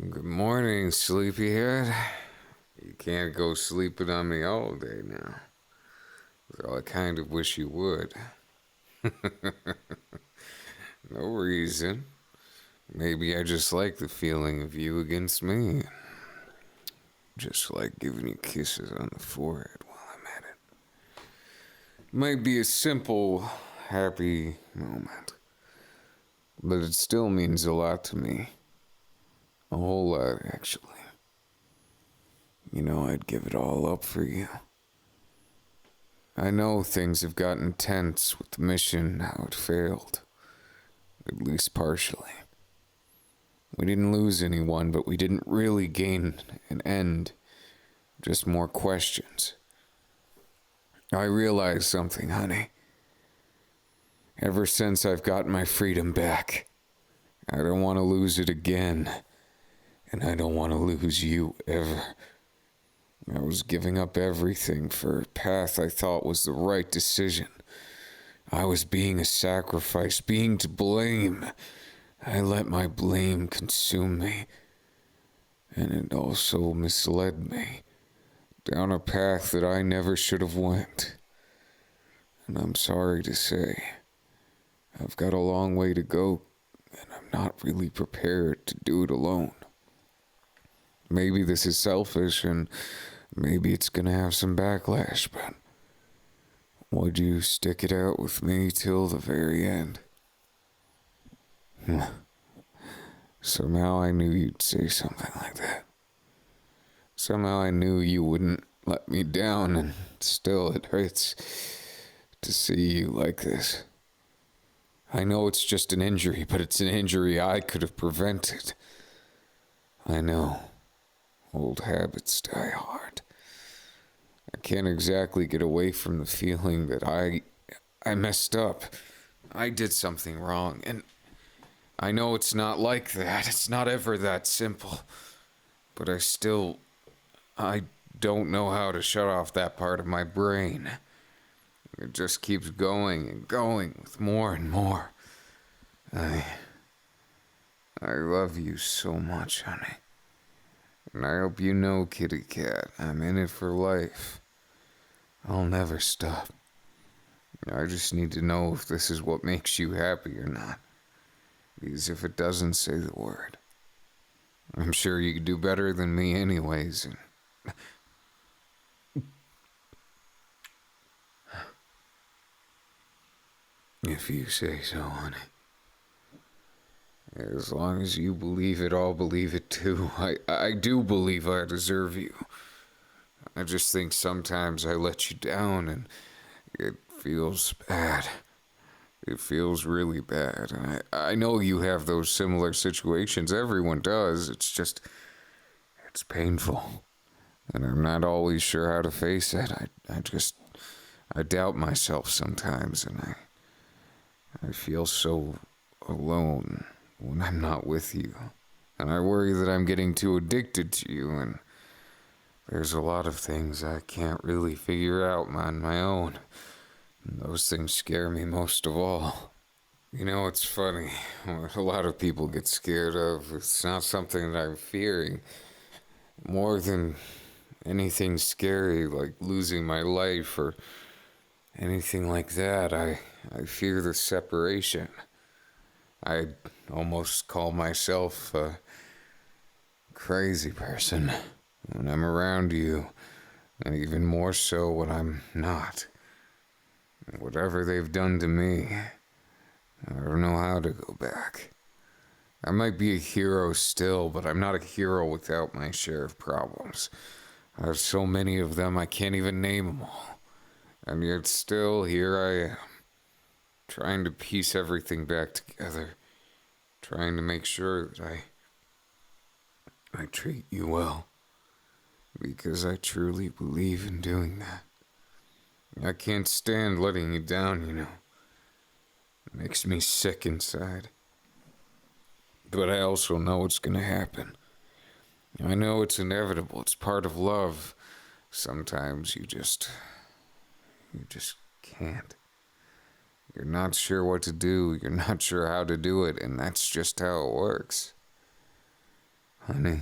Good morning, sleepyhead. You can't go sleeping on me all day now. Though I kind of wish you would. No reason. Maybe I just like the feeling of you against me. Just like giving you kisses on the forehead while I'm at it. Might be a simple, happy moment. But it still means a lot to me. A whole lot, actually. I'd give it all up for you. I know things have gotten tense with the mission, how it failed. At least partially. We didn't lose anyone, but we didn't really gain an end. Just more questions. I realized something, honey. Ever since I've gotten my freedom back, I don't want to lose it again. And I don't want to lose you ever. I was giving up everything for a path I thought was the right decision. I was being a sacrifice, being to blame. I let my blame consume me. And it also misled me down a path that I never should have went. And I'm sorry to say, I've got a long way to go, and I'm not really prepared to do it alone. Maybe this is selfish, and maybe it's gonna have some backlash, but would you stick it out with me till the very end? Somehow I knew you'd say something like that. Somehow I knew you wouldn't let me down, and still it hurts to see you like this. I know it's just an injury, but it's an injury I could have prevented. I know. Old habits die hard. I can't exactly get away from the feeling that I messed up. I did something wrong, and I know it's not like that. It's not ever that simple. But I don't know how to shut off that part of my brain. It just keeps going and going with more and more. I love you so much, honey. And I hope you know, kitty cat, I'm in it for life. I'll never stop. I just need to know if this is what makes you happy or not. Because if it doesn't, say the word. I'm sure you could do better than me anyways. If you say so, honey. As long as you believe it, I'll believe it too. I do believe I deserve you. I just think sometimes I let you down and it feels bad. It feels really bad. And I know you have those similar situations. Everyone does. It's painful. And I'm not always sure how to face it. I doubt myself sometimes, and I feel so alone when I'm not with you. And I worry that I'm getting too addicted to you, and there's a lot of things I can't really figure out on my own. And those things scare me most of all. It's funny. What a lot of people get scared of, it's not something that I'm fearing. More than anything scary, like losing my life or anything like that, I fear the separation. I'd almost call myself a crazy person when I'm around you, and even more so when I'm not. Whatever they've done to me, I don't know how to go back. I might be a hero still, but I'm not a hero without my share of problems. I have so many of them I can't even name them all. And yet still, here I am, trying to piece everything back together, trying to make sure that I treat you well, because I truly believe in doing that. I can't stand letting you down. It makes me sick inside. But I also know it's gonna happen. I know it's inevitable, it's part of love. Sometimes you just can't. You're not sure what to do, you're not sure how to do it, and that's just how it works. Honey,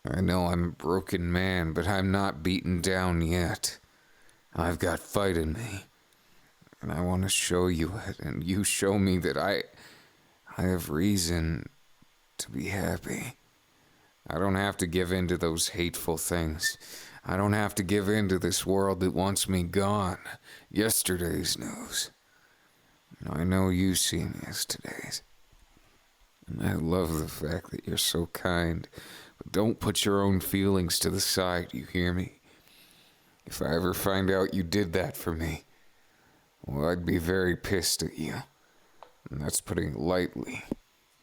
I know I'm a broken man, but I'm not beaten down yet. I've got fight in me, and I want to show you it, and you show me that I have reason to be happy. I don't have to give in to those hateful things. I don't have to give in to this world that wants me gone. Yesterday's news. I know you see me as today's. And I love the fact that you're so kind. But don't put your own feelings to the side, you hear me? If I ever find out you did that for me, well, I'd be very pissed at you. And that's putting it lightly.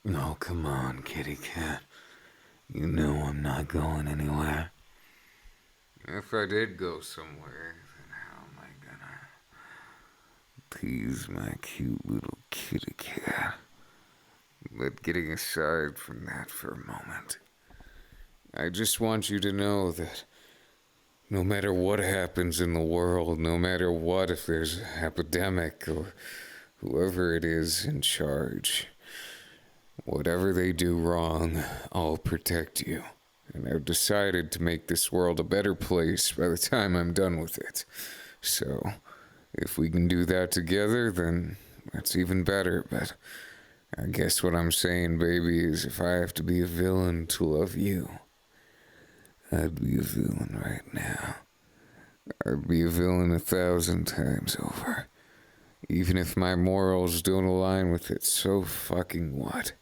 No, come on, kitty cat. You know I'm not going anywhere. If I did go somewhere, then how am I gonna tease my cute little kitty cat? But getting aside from that for a moment, I just want you to know that no matter what happens in the world, no matter what, if there's an epidemic or whoever it is in charge, whatever they do wrong, I'll protect you. And I've decided to make this world a better place by the time I'm done with it. So, if we can do that together, then that's even better. But I guess what I'm saying, baby, is if I have to be a villain to love you, I'd be a villain right now. I'd be a villain 1,000 times over. Even if my morals don't align with it, so fucking what?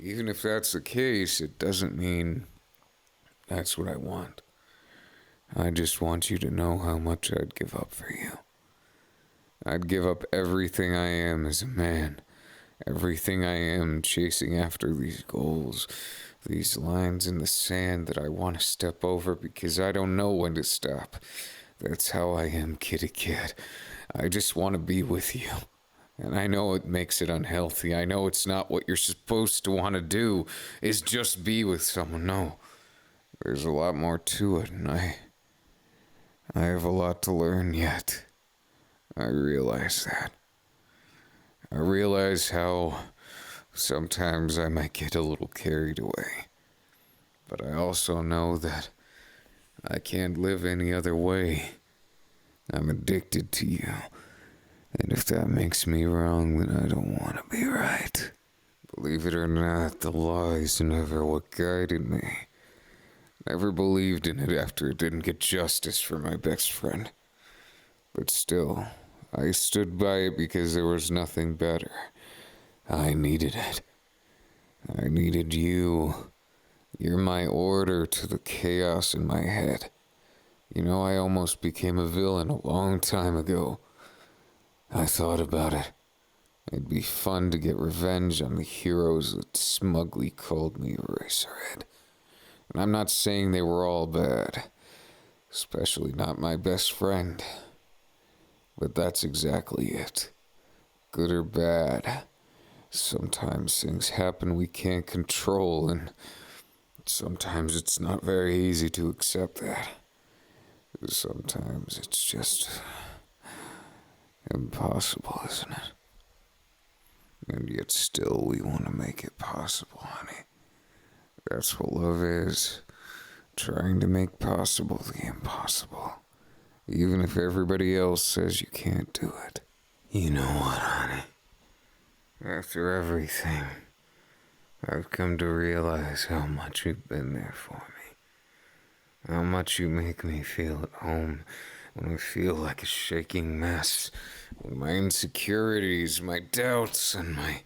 Even if that's the case, it doesn't mean that's what I want. I just want you to know how much I'd give up for you. I'd give up everything I am as a man. Everything I am chasing after these goals. These lines in the sand that I want to step over because I don't know when to stop. That's how I am, kitty cat. I just want to be with you. And I know it makes it unhealthy. I know it's not what you're supposed to want to do, is just be with someone. No, there's a lot more to it, and I have a lot to learn yet. I realize that. I realize how sometimes I might get a little carried away. But I also know that I can't live any other way. I'm addicted to you. And if that makes me wrong, then I don't want to be right. Believe it or not, the lies never what guided me. Never believed in it after it didn't get justice for my best friend. But still, I stood by it because there was nothing better. I needed it. I needed you. You're my order to the chaos in my head. You know, I almost became a villain a long time ago. I thought about it. It'd be fun to get revenge on the heroes that smugly called me Eraserhead. And I'm not saying they were all bad, especially not my best friend. But that's exactly it. Good or bad. Sometimes things happen we can't control, and sometimes it's not very easy to accept that. Sometimes it's just impossible, isn't it? And yet still we want to make it possible, honey. That's what love is. Trying to make possible the impossible. Even if everybody else says you can't do it. You know what, honey? After everything, I've come to realize how much you've been there for me. How much you make me feel at home when I feel like a shaking mess. When my insecurities, my doubts, and my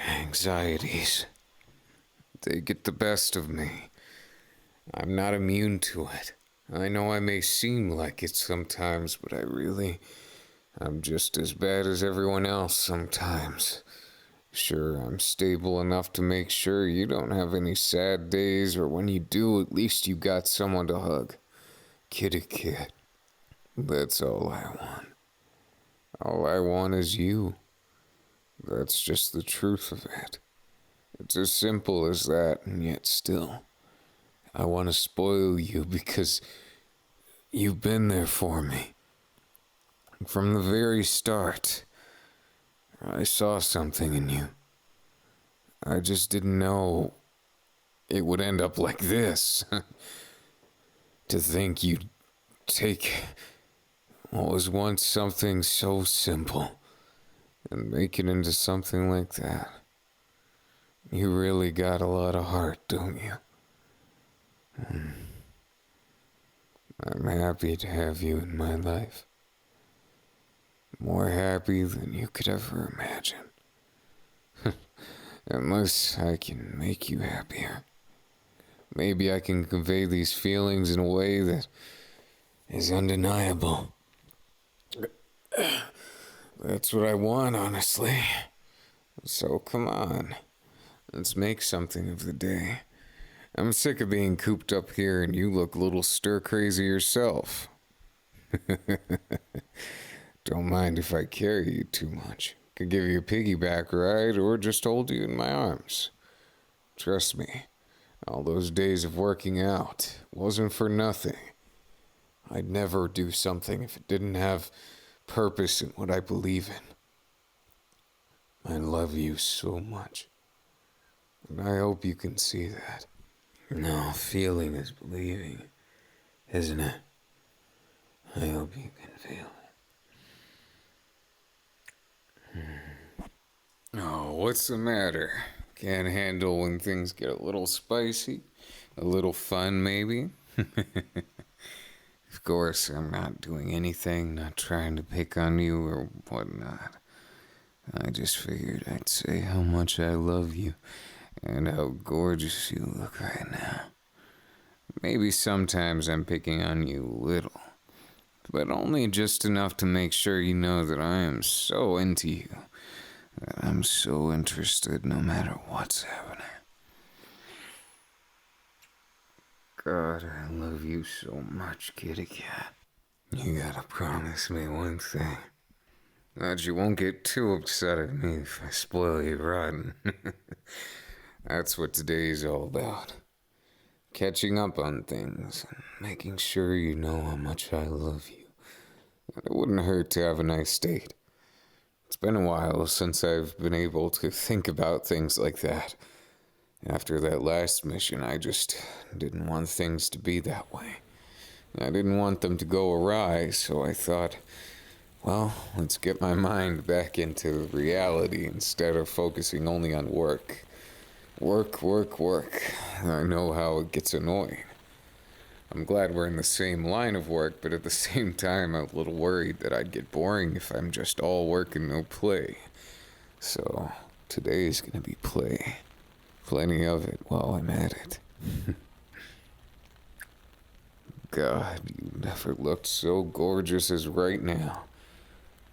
anxieties, they get the best of me. I'm not immune to it. I know I may seem like it sometimes, but I'm just as bad as everyone else sometimes. Sure, I'm stable enough to make sure you don't have any sad days, or when you do, at least you got someone to hug. Kitty cat. That's all I want. All I want is you. That's just the truth of it. It's as simple as that, and yet still, I want to spoil you because you've been there for me. From the very start, I saw something in you. I just didn't know it would end up like this. To think you'd take what was once something so simple and make it into something like that. You really got a lot of heart, don't you? I'm happy to have you in my life. More happy than you could ever imagine. Unless I can make you happier. Maybe I can convey these feelings in a way that is undeniable. That's what I want, honestly. So come on, let's make something of the day. I'm sick of being cooped up here and you look a little stir-crazy yourself. Don't mind if I carry you too much. Could give you a piggyback ride or just hold you in my arms. Trust me, all those days of working out wasn't for nothing. I'd never do something if it didn't have purpose in what I believe in. I love you so much. And I hope you can see that. No, feeling is believing, isn't it? I hope you can feel it. Oh, what's the matter? Can't handle when things get a little spicy? A little fun, maybe? Of course, I'm not doing anything, not trying to pick on you or whatnot. I just figured I'd say how much I love you and how gorgeous you look right now. Maybe sometimes I'm picking on you a little, but only just enough to make sure you know that I am so into you, that I'm so interested no matter what's happening. God, I love you so much, kitty cat. You gotta promise me one thing. That you won't get too upset at me if I spoil you rotten. That's what today's all about. Catching up on things and making sure you know how much I love you. And it wouldn't hurt to have a nice date. It's been a while since I've been able to think about things like that. After that last mission, I just didn't want things to be that way. I didn't want them to go awry, so I thought, well, let's get my mind back into reality instead of focusing only on work. Work, work, work. I know how it gets annoying. I'm glad we're in the same line of work, but at the same time, I'm a little worried that I'd get boring if I'm just all work and no play. So, today's gonna be play. Plenty of it while I'm at it. God, you never looked so gorgeous as right now.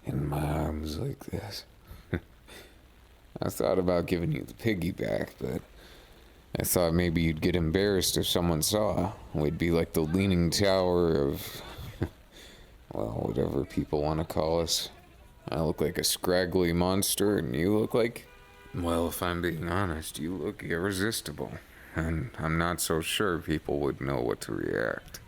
In my arms like this. I thought about giving you the piggyback, but I thought maybe you'd get embarrassed if someone saw. We'd be like the leaning tower of, well, whatever people want to call us. I look like a scraggly monster, and you look like, well, if I'm being honest, you look irresistible. And I'm not so sure people would know what to react.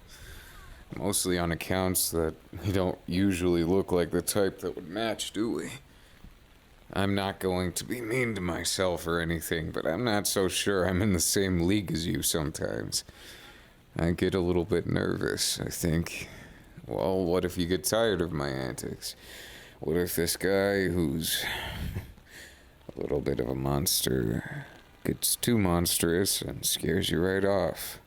Mostly on accounts that we don't usually look like the type that would match, do we? I'm not going to be mean to myself or anything, but I'm not so sure I'm in the same league as you sometimes. I get a little bit nervous, I think. Well, what if you get tired of my antics? What if this guy who's a little bit of a monster gets too monstrous and scares you right off?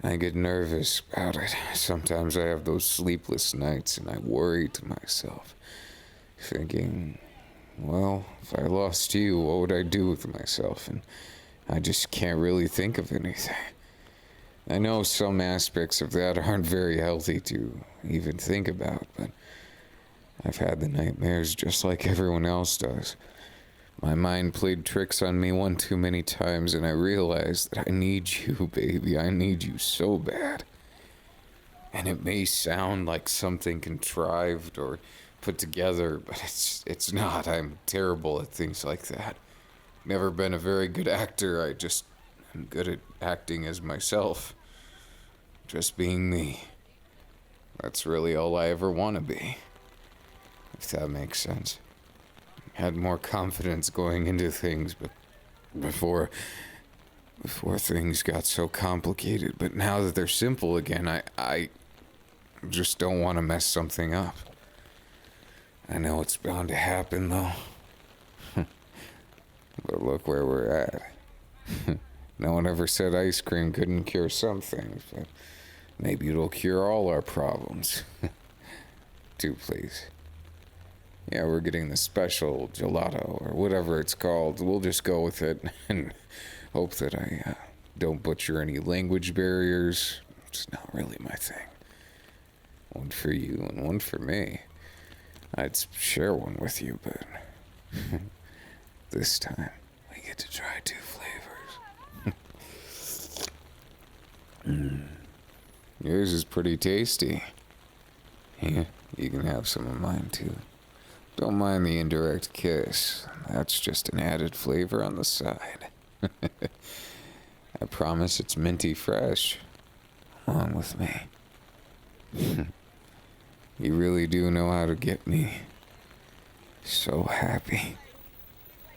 I get nervous about it. Sometimes I have those sleepless nights and I worry to myself, thinking, well, if I lost you, what would I do with myself? And I just can't really think of anything. I know some aspects of that aren't very healthy to even think about, but I've had the nightmares just like everyone else does. My mind played tricks on me one too many times, and I realized that I need you, baby. I need you so bad. And it may sound like something contrived or put together, but it's not. I'm terrible at things like that. Never been a very good actor. I'm good at acting as myself. Just being me. That's really all I ever want to be. If that makes sense. Had more confidence going into things, but before before things got so complicated, but now that they're simple again, I just don't want to mess something up. I know it's bound to happen, though. But look where we're at. No one ever said ice cream couldn't cure some things, but maybe it'll cure all our problems. Two, please. Yeah, we're getting the special gelato, or whatever it's called. We'll just go with it and hope that I don't butcher any language barriers. It's not really my thing. One for you and one for me. I'd share one with you, but this time we get to try two flavors. Yours is pretty tasty. Yeah, you can have some of mine too. Don't mind the indirect kiss. That's just an added flavor on the side. I promise it's minty fresh. Along with me. You really do know how to get me so happy.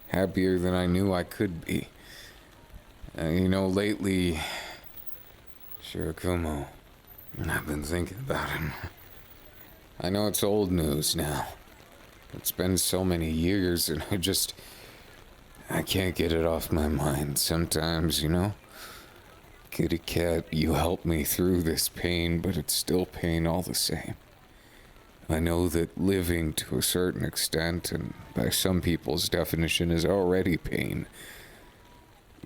Happier than I knew I could be. Lately, Shirakumo, I've been thinking about him. I know it's old news now. It's been so many years and I can't get it off my mind sometimes, Kitty cat, you help me through this pain, but it's still pain all the same. I know that living to a certain extent, and by some people's definition, is already pain.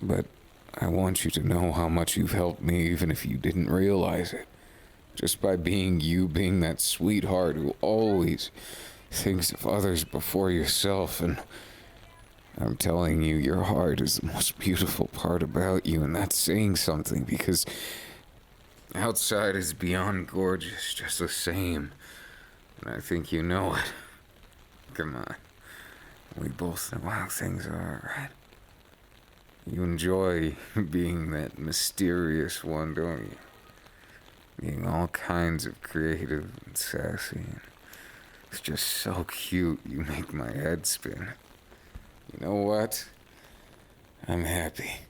But I want you to know how much you've helped me, even if you didn't realize it. Just by being you, being that sweetheart who always thinks of others before yourself. And I'm telling you, your heart is the most beautiful part about you, and that's saying something, because outside is beyond gorgeous, just the same. And I think you know it. Come on. We both know how things are, right? You enjoy being that mysterious one, don't you? Being all kinds of creative and sassy. It's just so cute, you make my head spin. You know what? I'm happy.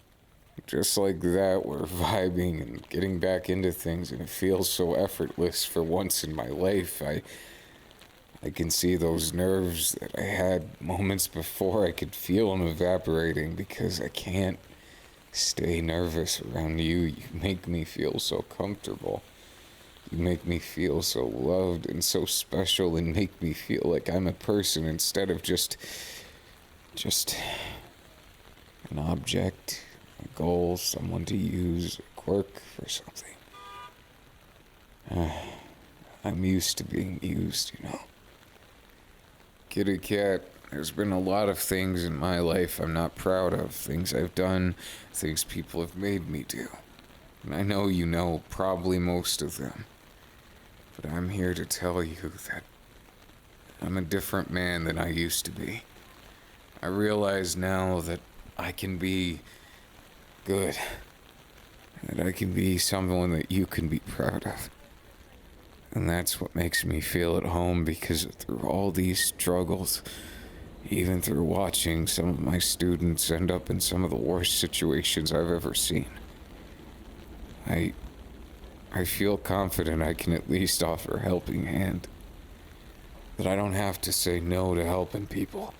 Just like that, we're vibing and getting back into things, and it feels so effortless for once in my life. I can see those nerves that I had moments before. I could feel them evaporating because I can't stay nervous around you. You make me feel so comfortable. You make me feel so loved and so special, and make me feel like I'm a person instead of just an object, a goal, someone to use, a quirk for something. I'm used to being used, Kitty cat, there's been a lot of things in my life I'm not proud of. Things I've done, things people have made me do. And I know you know probably most of them. But I'm here to tell you that I'm a different man than I used to be. I realize now that I can be good. That I can be someone that you can be proud of. And that's what makes me feel at home, because through all these struggles, even through watching some of my students end up in some of the worst situations I've ever seen, I feel confident I can at least offer a helping hand. That I don't have to say no to helping people.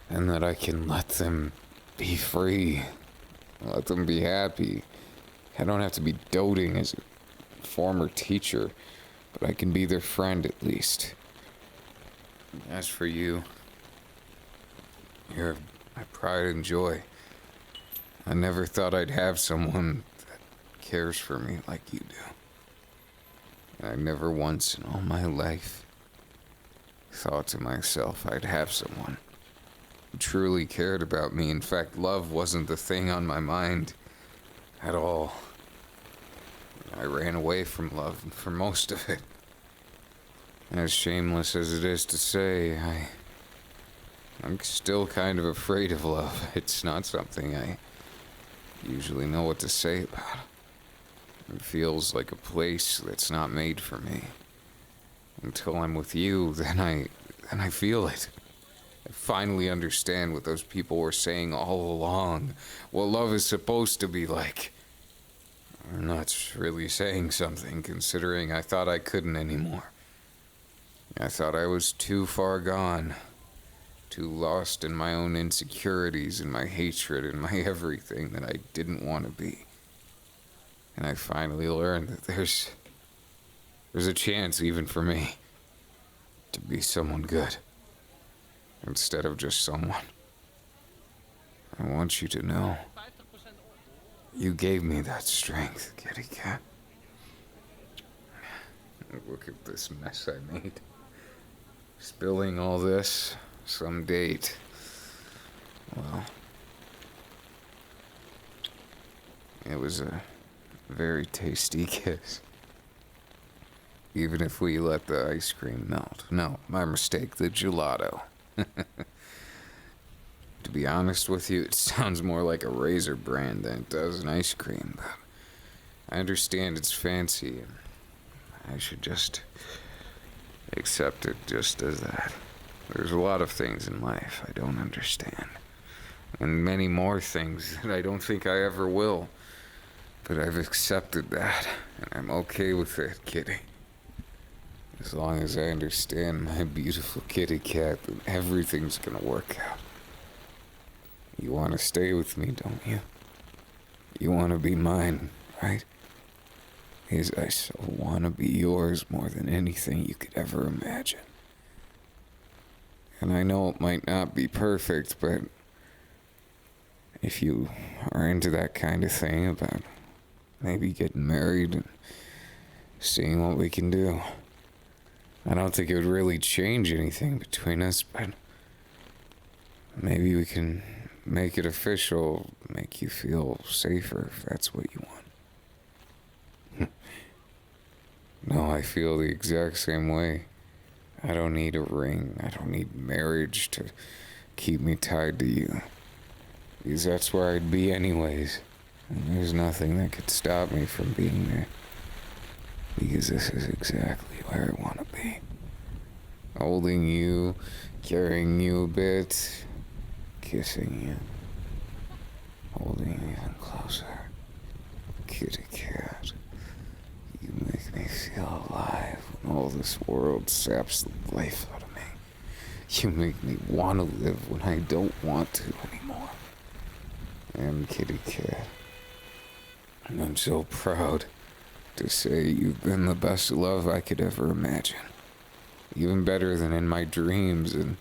And that I can let them be free. Let them be happy. I don't have to be doting as a former teacher, but I can be their friend at least. As for you, you're my pride and joy. I never thought I'd have someone that cares for me like you do. I never once in all my life thought to myself I'd have someone who truly cared about me. In fact, love wasn't the thing on my mind at all. I ran away from love for most of it. As shameless as it is to say, I'm still kind of afraid of love. It's not something I usually know what to say about. It feels like a place that's not made for me. Until I'm with you, then I feel it. I finally understand what those people were saying all along. What love is supposed to be like. I'm not really saying something, considering I thought I couldn't anymore. I thought I was too far gone. Too lost in my own insecurities and my hatred and my everything that I didn't want to be. And I finally learned that there's a chance even for me to be someone good instead of just someone. I want you to know you gave me that strength, kitty cat. Look at this mess I made. Spilling all this, some date. Well, it was a very tasty kiss. Even if we let the ice cream melt. No, my mistake, the gelato. To be honest with you, it sounds more like a razor brand than it does an ice cream, but I understand it's fancy, and I should just accept it just as that. There's a lot of things in life I don't understand, and many more things that I don't think I ever will, but I've accepted that, and I'm okay with it, kitty. As long as I understand my beautiful kitty cat, then everything's gonna work out. You want to stay with me, don't you? You want to be mine, right? Because I so want to be yours more than anything you could ever imagine. And I know it might not be perfect, but if you are into that kind of thing about maybe getting married and seeing what we can do, I don't think it would really change anything between us, but maybe we can make it official, make you feel safer if that's what you want. No, I feel the exact same way. I don't need a ring. I don't need marriage to keep me tied to you. Because that's where I'd be anyways. And there's nothing that could stop me from being there. Because this is exactly where I want to be. Holding you, carrying you a bit, kissing you, holding you even closer. Kitty cat, you make me feel alive when all this world saps the life out of me. You make me want to live when I don't want to anymore. And kitty cat, and I'm so proud to say you've been the best love I could ever imagine. Even better than in my dreams, and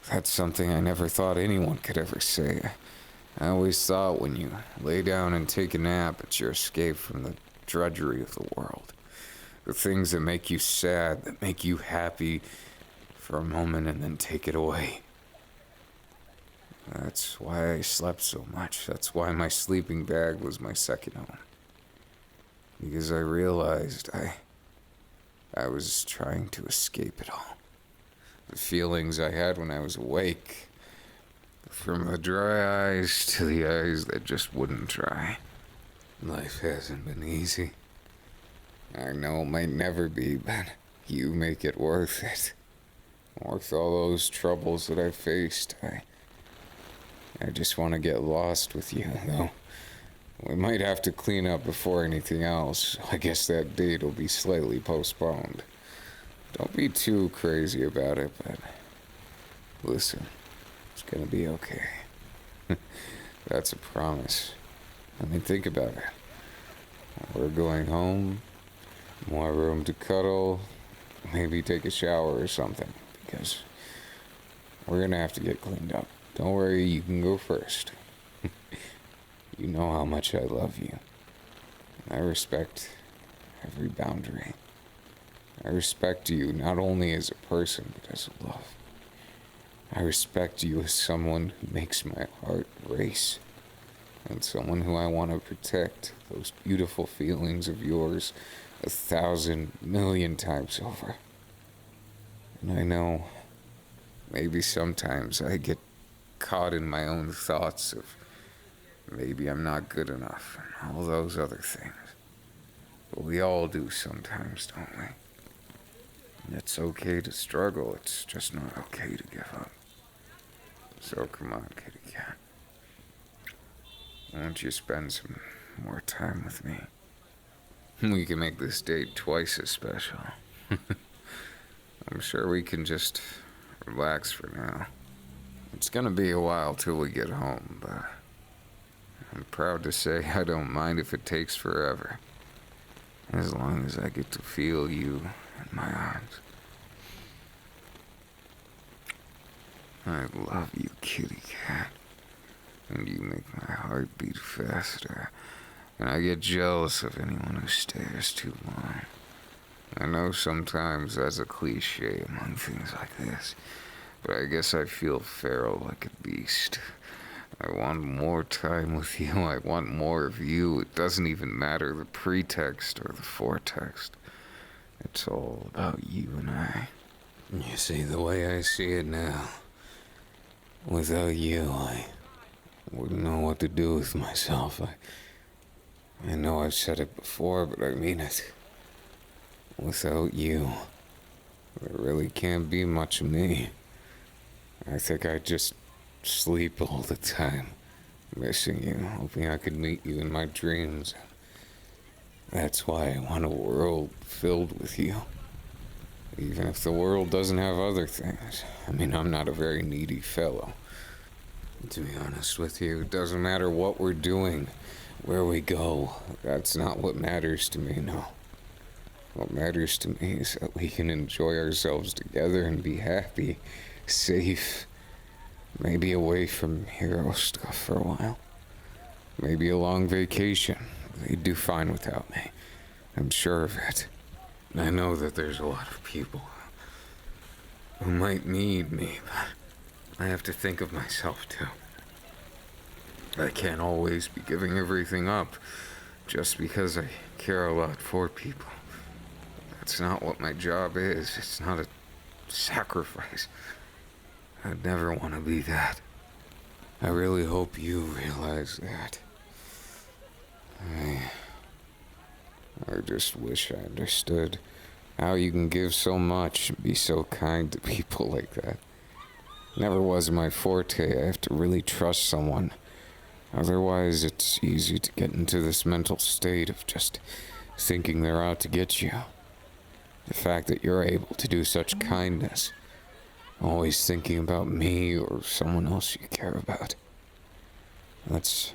that's something I never thought anyone could ever say. I always thought when you lay down and take a nap, it's your escape from the drudgery of the world. The things that make you sad, that make you happy for a moment and then take it away. That's why I slept so much. That's why my sleeping bag was my second home. Because I realized I was trying to escape it all. The feelings I had when I was awake. From the dry eyes to the eyes that just wouldn't dry. Life hasn't been easy. I know it might never be, but you make it worth it. Worth all those troubles that I faced. I just want to get lost with you, though. We might have to clean up before anything else. I guess that date will be slightly postponed. Don't be too crazy about it, but listen, it's gonna be okay. That's a promise. I mean, think about it. We're going home, more room to cuddle, maybe take a shower or something, because we're gonna have to get cleaned up. Don't worry, you can go first. You know how much I love you. I respect every boundary. I respect you not only as a person, but as a love. I respect you as someone who makes my heart race, and someone who I want to protect those beautiful feelings of yours 1,000,000,000 times over. And I know maybe sometimes I get caught in my own thoughts of maybe I'm not good enough and all those other things. But we all do sometimes, don't we? And it's okay to struggle, it's just not okay to give up. So come on, kitty cat. Why don't you spend some more time with me? We can make this date twice as special. I'm sure we can just relax for now. It's gonna be a while till we get home, but I'm proud to say I don't mind if it takes forever. As long as I get to feel you in my arms. I love you, kitty cat. And you make my heart beat faster. And I get jealous of anyone who stares too long. I know sometimes that's a cliche among things like this, but I guess I feel feral like a beast. I want more time with you. I want more of you. It doesn't even matter the pretext or the foretext. It's all about you and I. You see, the way I see it now, without you, I wouldn't know what to do with myself. I know I've said it before, but I mean it. Without you, there really can't be much of me. I think I'd just sleep all the time, missing you, hoping I could meet you in my dreams. That's why I want a world filled with you. Even if the world doesn't have other things. I mean, I'm not a very needy fellow. To be honest with you, it doesn't matter what we're doing, where we go. That's not what matters to me, no. What matters to me is that we can enjoy ourselves together and be happy, safe, maybe away from hero stuff for a while. Maybe a long vacation. They'd do fine without me. I'm sure of it. I know that there's a lot of people who might need me, but I have to think of myself too. I can't always be giving everything up just because I care a lot for people. That's not what my job is. It's not a sacrifice. I'd never want to be that. I really hope you realize that. I just wish I understood how you can give so much and be so kind to people like that. Never was my forte. I have to really trust someone. Otherwise, it's easy to get into this mental state of just thinking they're out to get you. The fact that you're able to do such kindness, always thinking about me or someone else you care about. That's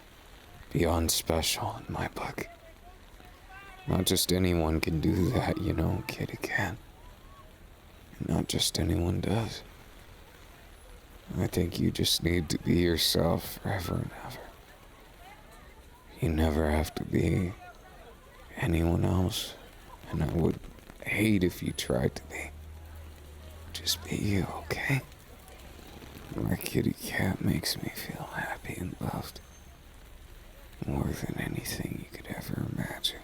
beyond special in my book. Not just anyone can do that, you know, kitty cat. Not just anyone does. I think you just need to be yourself forever and ever. You never have to be anyone else, and I would hate if you tried to be. Just be you, okay? My kitty cat makes me feel happy and loved. More than anything you could ever imagine.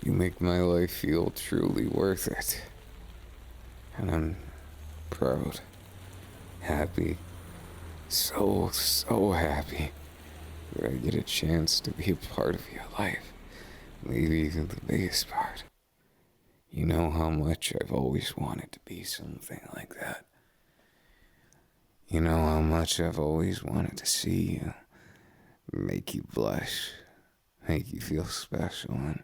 You make my life feel truly worth it. And I'm proud, happy, so happy that I get a chance to be a part of your life. Maybe even the biggest part. You know how much I've always wanted to be something like that. You know how much I've always wanted to see you, make you blush, make you feel special, and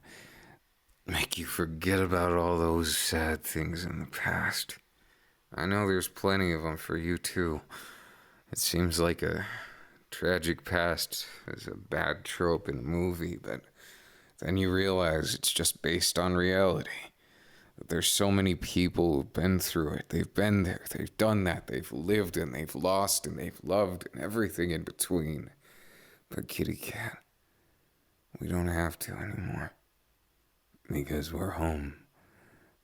make you forget about all those sad things in the past. I know there's plenty of them for you too. It seems like a tragic past is a bad trope in a movie, but then you realize it's just based on reality. There's so many people who've been through it. They've been there, they've done that, they've lived and they've lost and they've loved and everything in between. But kitty cat, we don't have to anymore. Because we're home.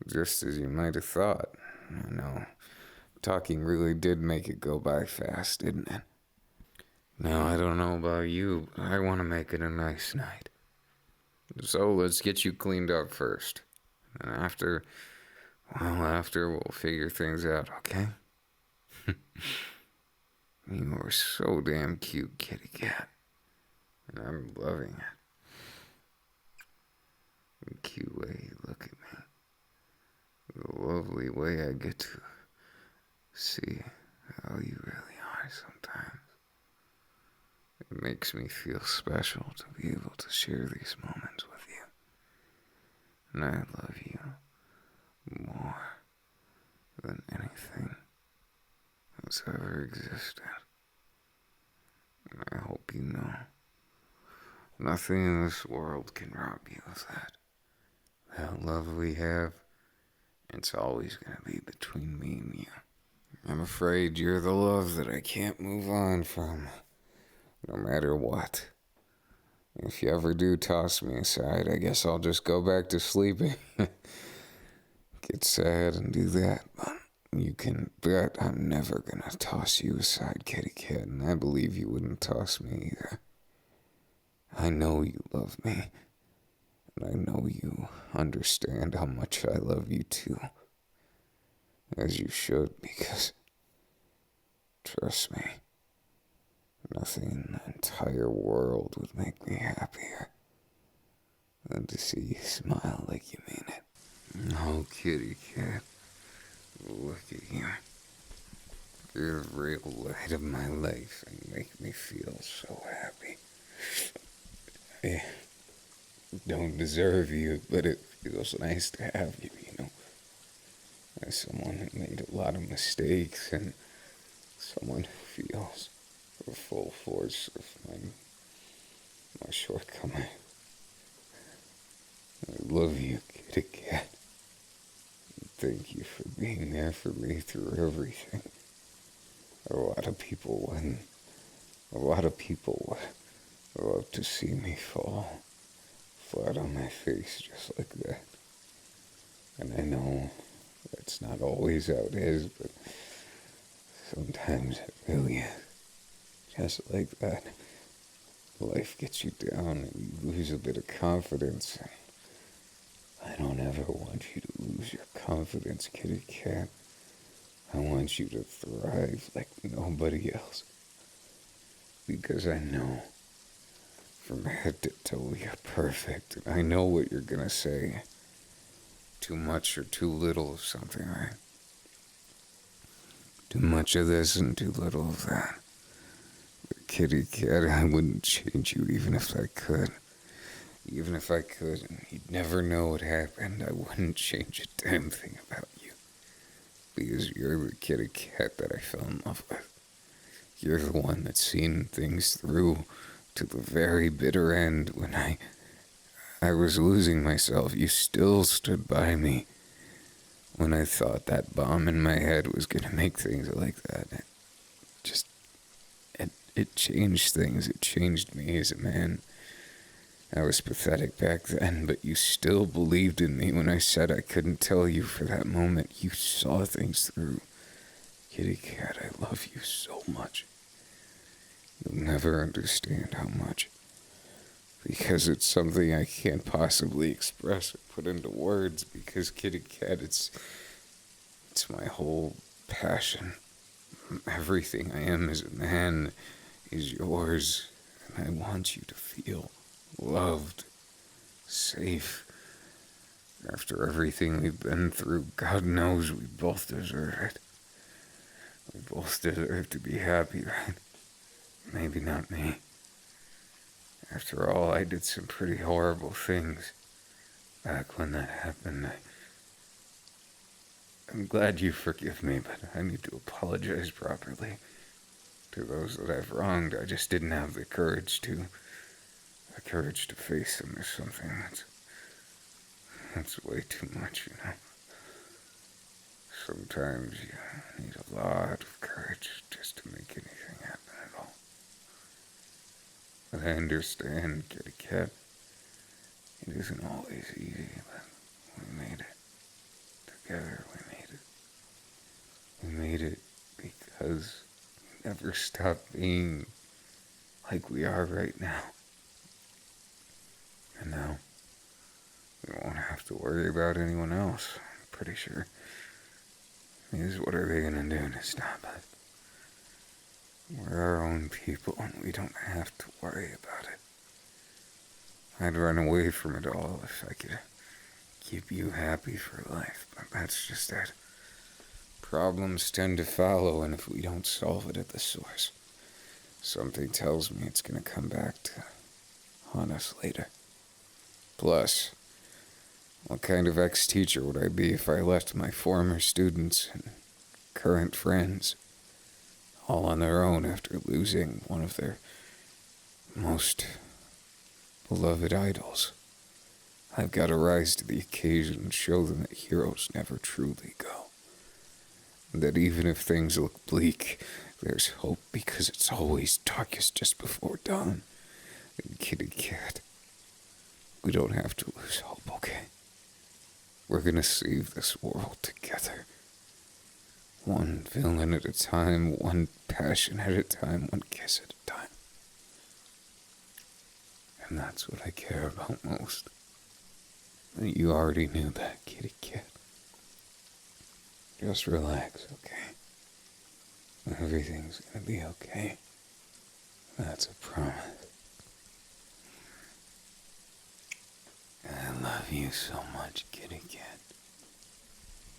Just as you might have thought. I know. Talking really did make it go by fast, didn't it? Now, I don't know about you, but I want to make it a nice night. So let's get you cleaned up first. And after we'll figure things out, okay? You are so damn cute, kitty cat. And I'm loving it. The cute way you look at me. The lovely way I get to see how you really It makes me feel special to be able to share these moments with you. And I love you more than anything that's ever existed. And I hope you know nothing in this world can rob you of that. That love we have, it's always going to be between me and you. I'm afraid you're the love that I can't move on from, no matter what. If you ever do toss me aside, I guess I'll just go back to sleeping. Get sad and do that, but you can bet I'm never gonna toss you aside, kitty cat, and I believe you wouldn't toss me either. I know you love me, and I know you understand how much I love you too. As you should, because, trust me, nothing in the entire world would make me happier than to see you smile like you mean it. Oh, kitty cat, look at you. You're the real light of my life and make me feel so happy. I don't deserve you, but it feels nice to have you, as someone who made a lot of mistakes and someone who feels the full force of my shortcoming. I love you, kitty cat. Thank you for being there for me through everything. A lot of people wouldn't. A lot of people would love to see me fall flat on my face just like that. And I know that's not always how it is, but sometimes it really is. Just like that. Life gets you down and you lose a bit of confidence. I don't ever want you to lose your confidence, kitty cat. I want you to thrive like nobody else. Because I know from head to toe you're perfect. And I know what you're gonna say. Too much or too little of something, right? Too much of this and too little of that. But kitty cat, I wouldn't change you even if I could. Even if I could, and you'd never know what happened, I wouldn't change a damn thing about you. Because you're the kitty cat that I fell in love with. You're the one that's seen things through to the very bitter end. When I was losing myself, you still stood by me. When I thought that bomb in my head was gonna make things like that, it changed things. It changed me as a man. I was pathetic back then, but you still believed in me when I said I couldn't tell you for that moment. You saw things through. Kitty cat, I love you so much. You'll never understand how much. Because it's something I can't possibly express or put into words. Because kitty cat, it's my whole passion. Everything I am as a man is yours. And I want you to feel loved, safe. After everything we've been through, God knows we both deserve it. We both deserve to be happy, right? Maybe not me. After all, I did some pretty horrible things back when that happened. I'm glad you forgive me, but I need to apologize properly to those that I've wronged. I just didn't have the courage to face them. Is something that's way too much, Sometimes you need a lot of courage just to make anything happen at all. But I understand, kitty cat. It isn't always easy, but we made it. Together we made it. We made it because we never stopped being like we are right now. And now, we won't have to worry about anyone else, I'm pretty sure. Because what are they gonna do to stop us? We're our own people and we don't have to worry about it. I'd run away from it all if I could keep you happy for life, but that's just it. Problems tend to follow, and if we don't solve it at the source, Something tells me it's gonna come back to haunt us later. Plus, what kind of ex-teacher would I be if I left my former students and current friends all on their own after losing one of their most beloved idols? I've got to rise to the occasion and show them that heroes never truly go. And that even if things look bleak, there's hope because it's always darkest just before dawn. And kitty cat, we don't have to lose hope, okay? We're gonna save this world together. One villain at a time, one passion at a time, one kiss at a time. And that's what I care about most. You already knew that, kitty cat. Just relax, okay? Everything's gonna be okay. That's a promise. I love you so much, kitty